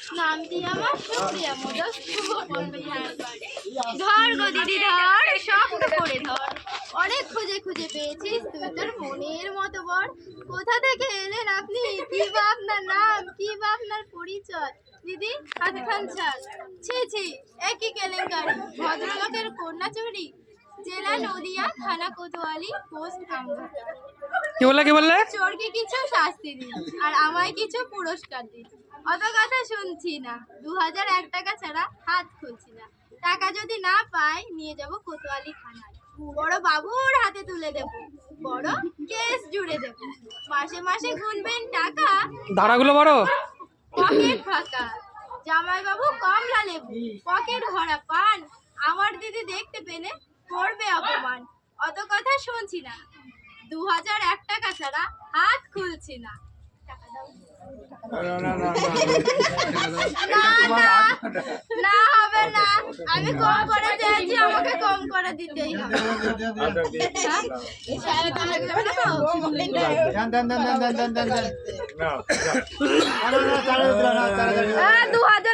নামটি আমার সুপ্রিয়া মোদক শুভ বিহার বাড়ি। ধর গো দিদি ধর, শক্ত করে ধর, অনেক খুঁজে খুঁজে পেয়েছিস তুই তোর মনের মতো বর। কোথা থেকে এলেন আপনি, কি বা আপনার নাম, কি বা আপনার পরিচয়? দিদি হাতখান ছাড়, ছি ছি একই কেলেঙ্কারি, ভদ্রলোকের কন্যা চুরি, জেলা নদিয়া, থানা কোতোয়ালি, পোস্ট আমবাসা। কি বললে চোরকে কিছু শাস্তি দিন আর আমায় কিছু পুরস্কার দিন। অত কথা শুনছি না, 2001 টাকা ছাড়া হাত খুলছি না। টাকা যদি না পাই নিয়ে যাব কোতোয়ালি থানায়, বড় বাবুর হাতে তুলে দেব, বড় কেস জুড়ে দেব। মাসে মাসে গুনবেন টাকা, ধারাগুলো বড়। পকেট ফাঁকা। জামাই বাবু কমলা লেবু, পকেট ভরা পান, আমার দিদি দেখতে পেলে করবে অপমান। অত কথা শুনছি না, 2001 টাকা ছাড়া হাত খুলছি না। টাকা দাও। না না না হবে না, আমি কম করে চেয়েছি, আমাকে কম করে দিতেই হবে। হ্যাঁ? এই সাড়ে তিন লাখ টাকা দেবো? 2001